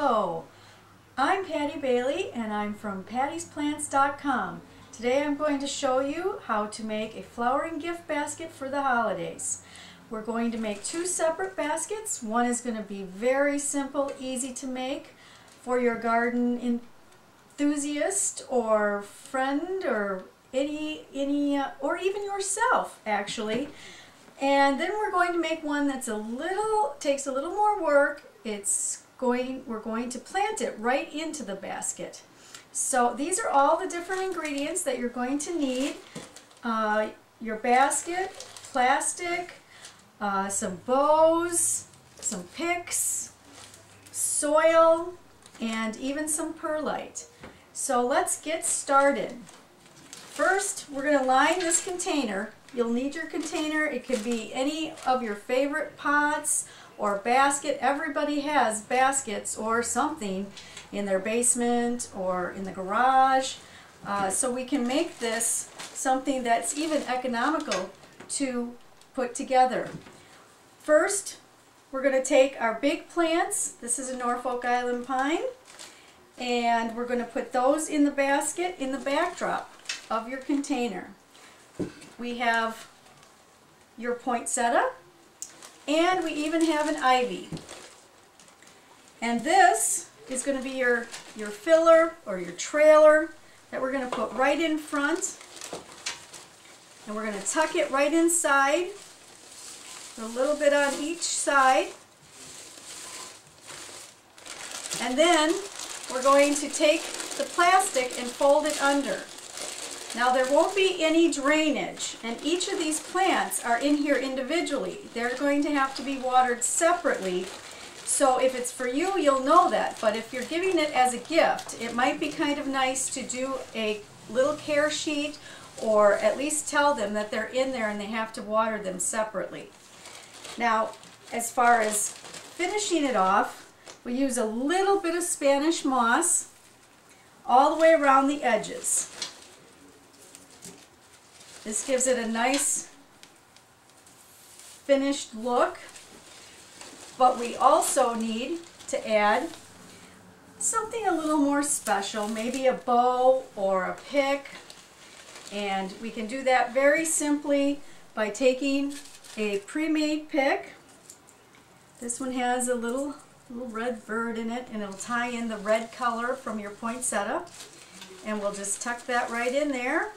Hello, I'm Patty Bailey and I'm from pattysplants.com. Today I'm going to show you how to make a flowering gift basket for the holidays. We're going to make two separate baskets. One is going to be very simple, easy to make for your garden enthusiast or friend or or even yourself actually. And then we're going to make one that's takes a little more work. We're going to plant it right into the basket. So these are all the different ingredients that you're going to need. Your basket, plastic, some bows, some picks, soil, and even some perlite. So let's get started. First, we're going to line this container. You'll need your container. It could be any of your favorite pots or basket. Everybody has baskets or something in their basement or in the garage. So we can make this something that's even economical to put together. First, we're going to take our big plants. This is a Norfolk Island pine. And we're going to put those in the basket in the backdrop of your container. We have your poinsettia, and we even have an ivy. And this is going to be your filler or your trailer that we're going to put right in front. And we're going to tuck it right inside, a little bit on each side. And then we're going to take the plastic and fold it under. Now there won't be any drainage, and each of these plants are in here individually. They're going to have to be watered separately. So if it's for you, you'll know that. But if you're giving it as a gift, it might be kind of nice to do a little care sheet, or at least tell them that they're in there and they have to water them separately. Now, as far as finishing it off, we use a little bit of Spanish moss all the way around the edges. This gives it a nice finished look, but we also need to add something a little more special, maybe a bow or a pick, and we can do that very simply by taking a pre-made pick. This one has a little red bird in it, and it'll tie in the red color from your poinsettia, and we'll just tuck that right in there.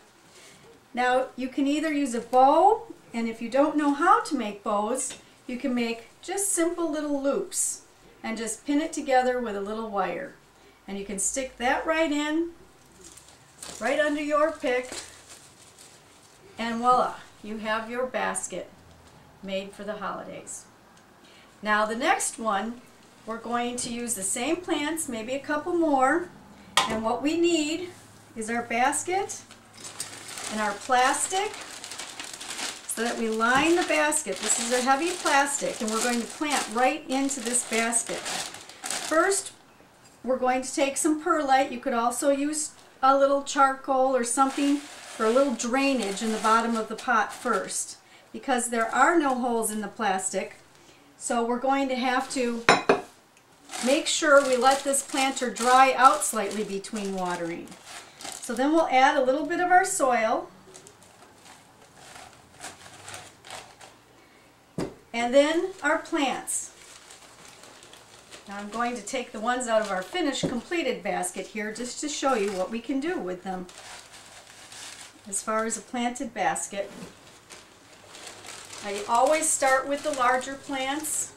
Now you can either use a bow, and if you don't know how to make bows, you can make just simple little loops and just pin it together with a little wire. And you can stick that right in, right under your pick, and voila, you have your basket made for the holidays. Now the next one, we're going to use the same plants, maybe a couple more, and what we need is our basket and our plastic so that we line the basket. This is a heavy plastic, and we're going to plant right into this basket. First, we're going to take some perlite. You could also use a little charcoal or something for a little drainage in the bottom of the pot first, because there are no holes in the plastic. So we're going to have to make sure we let this planter dry out slightly between watering. So then we'll add a little bit of our soil, and then our plants. Now I'm going to take the ones out of our finished completed basket here just to show you what we can do with them as far as a planted basket. I always start with the larger plants.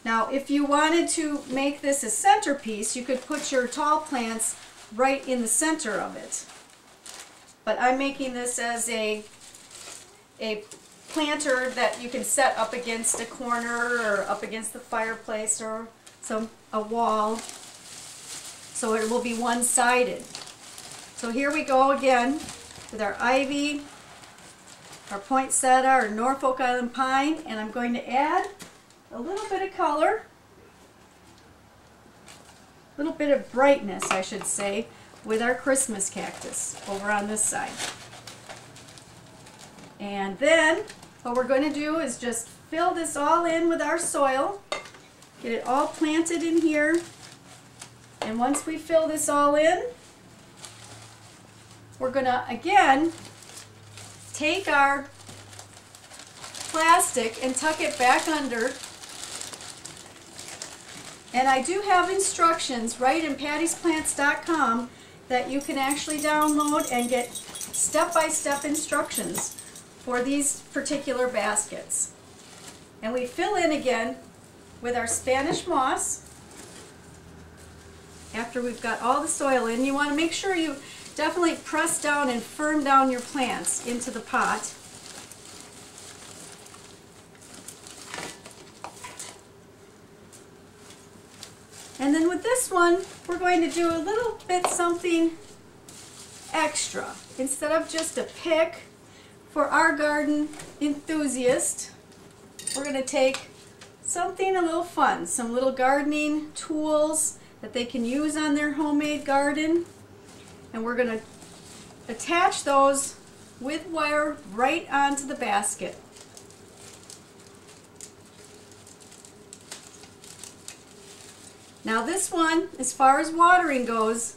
Now if you wanted to make this a centerpiece, you could put your tall plants right in the center of it. But I'm making this as a planter that you can set up against a corner or up against the fireplace or a wall, so it will be one-sided. So here we go again with our ivy, our poinsettia, our Norfolk Island pine, and I'm going to add a little bit of color, a little bit of brightness, I should say, with our Christmas cactus over on this side. And then what we're going to do is just fill this all in with our soil. Get it all planted in here. And once we fill this all in, we're going to, again, take our plastic and tuck it back under. And I do have instructions right in pattysplants.com that you can actually download and get step-by-step instructions for these particular baskets. And we fill in again with our Spanish moss. After we've got all the soil in, you want to make sure you definitely press down and firm down your plants into the pot. And then with this one, we're going to do a little bit something extra. Instead of just a pick for our garden enthusiast, we're going to take something a little fun, some little gardening tools that they can use on their homemade garden. And we're going to attach those with wire right onto the basket. Now this one, as far as watering goes,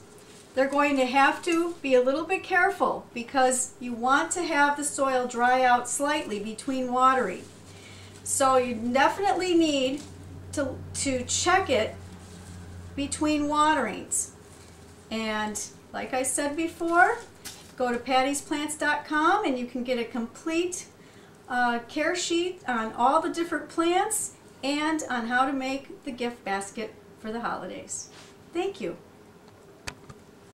they're going to have to be a little bit careful because you want to have the soil dry out slightly between watering. So you definitely need to check it between waterings. And like I said before, go to pattysplants.com and you can get a complete care sheet on all the different plants and on how to make the gift basket for the holidays. Thank you.